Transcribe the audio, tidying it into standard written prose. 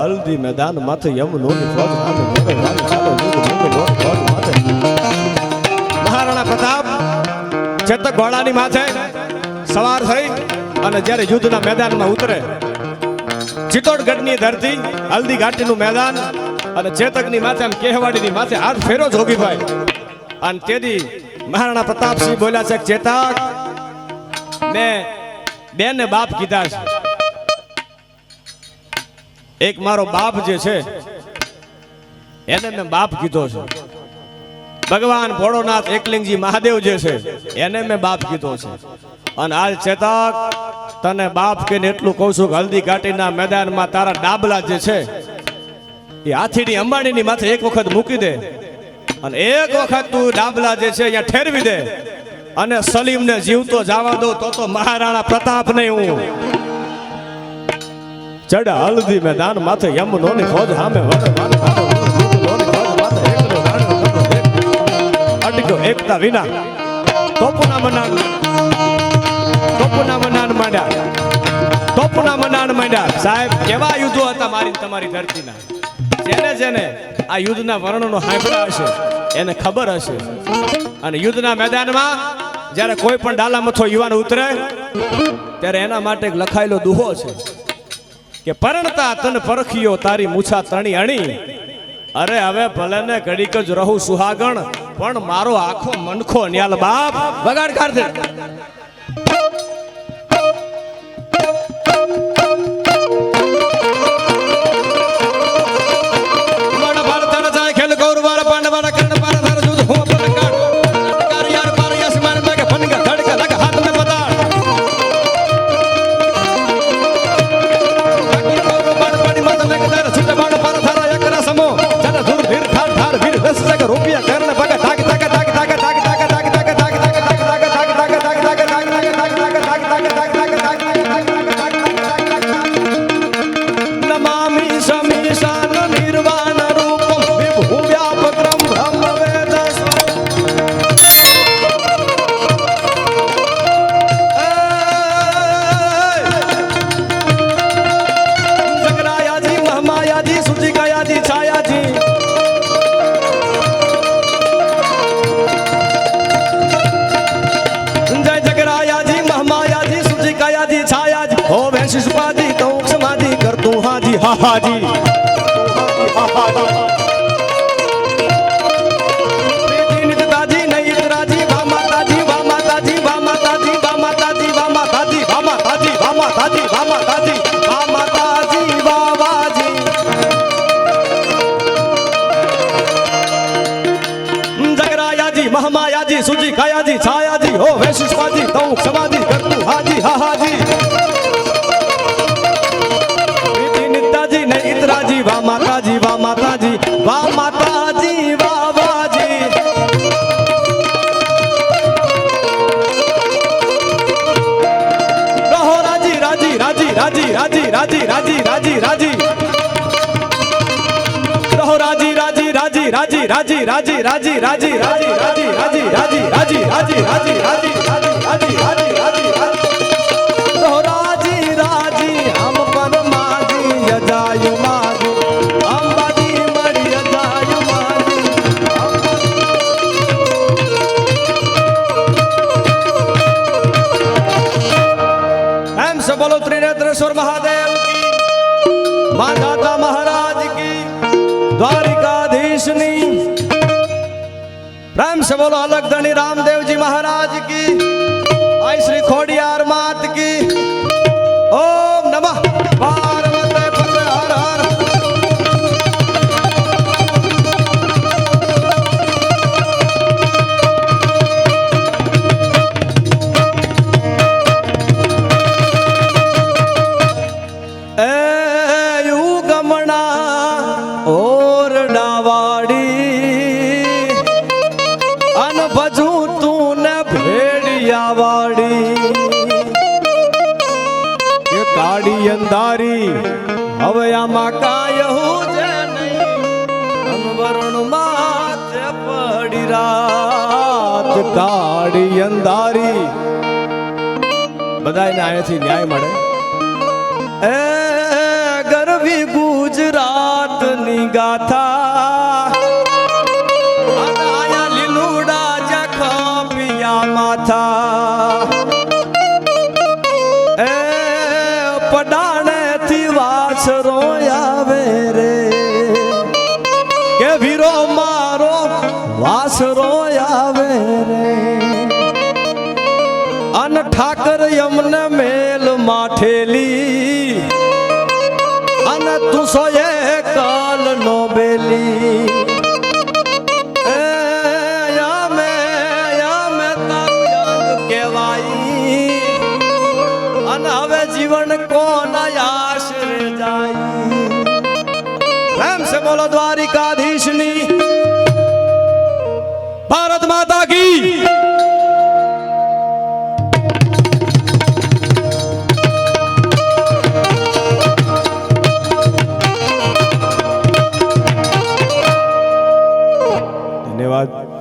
હલ્દી મેદાન માથે યમનોની ફોજ સામે મોગલવાની ચાલે મોગલ ફોજ માથે મહારાણા પ્રતાપ ચેતક ઘોડાની માથે સવાર થઈ અને જ્યારે યુદ્ધના મેદાનમાં ઉતરે, ચિત્તોડગઢની ધરતી, હલ્દી ઘાટીનું મેદાન અને ચેતકની માથે આમ કેહવાડીની માથે હાથ ફેરો જોગીભાઈ. અને તેથી મહારાણા પ્રતાપસિંહ બોલ્યા છે, ચેતક મેં બેને બાપ કીધા છે. એક મારો બાપ જે છે એને મેં બાપ કીધો છે. ભગવાન ભોળોનાથ એકલિંગજી મહાદેવ જે છે એને મેં બાપ કીધો છે. અને હાલ ચેતક તને બાપ કહીને એટલું કહું છું કે હલ્દી ઘાટીના મેદાનમાં તારા ડાબલા જે છે એ હાથીની અંબાણીની માથે એક વખત મૂકી દે અને એક વખત તું ડાબલા જે છે અહીંયા ઠેરવી દે અને સલીમને જીવતો જવા દો તો મહારાણા પ્રતાપ નહીં હું ચડા હલ્દી મેદાન માથે યમનોની ફોજ સામે અટક્યો એકતા વિના તોપના મનાન માંડ્યા. સાહેબ કેવા યુદ્ધો હતા મારી તમારી ધરતીના. જેને આ યુદ્ધના વર્ણનો સાંભળ્યા હશે એને ખબર હશે. અને યુદ્ધના મેદાનમાં જ્યારે કોઈ પણ ડાલામથો યુવાન ઉતરે ત્યારે એના માટે એક લખાયેલો દુહો છે કે પરણતા તન પરખિયો તારી મૂછા તણી અણી. અરે હવે ભલે ને ઘડીક જ રહું સુહાગણ પણ મારો આખો મનખો ન્યાલ બાપ બગાડ કાઢે. हाजी दादी नहीं राजी वा माताजी वा माताजी वा माताजी वा माताजी वा माताजी वा माताजी वा माताजी वा माताजी वा माताजी बाबाजी जगरायाजी महमायाजी सुजी कायाजी छायाजी हो वैशिष्पाजी तौ समाजी करतु हाजी हा हाजी राजी वा माताजी वा माताजी वा माताजी बाबाजी. रहो राजी राजी राजी राजी राजी राजी राजी राजी राजी रहो राजी राजी राजी राजी राजी राजी राजी राजी राजी राजी राजी राजी राजी राजी राजी राजी राजी राजी राजी रहो राजी राजी हम पर माजी यजायु बोलो त्रिनेत्रेश्वर महादेव की, माता महाराज की, द्वारिकाधीशनी. प्रेम से बोलो अलगधनी रामदेव जी महाराज की, आई श्री खोडियार मात की. ओम नमः पार्वती पते हर हर. અંધારી હવે આમાં કાયહું છે નહીં અનવરણ માથે પડી રાત કાળી અંધારી. બધાને અહીંયાથી ન્યાય મળે. એ ગર્ભ કવિ ગુજરાતની ગાથા આયા લીલુડા જખા પિયા માથા એ પડાણે થી વાછરો આવે રે કે વીરો મારો વાછરો આવે રે અન ઠાકર યમને મેલ માઠેલી અન તું સોએ કાલ નો બેલી યામે તારું કહેવાય અન હવે જીવન કોના આશરે જાય પ્રેમ સે બોલો દ્વારિકાધીશની ભારત માતા કી ધન્યવાદ।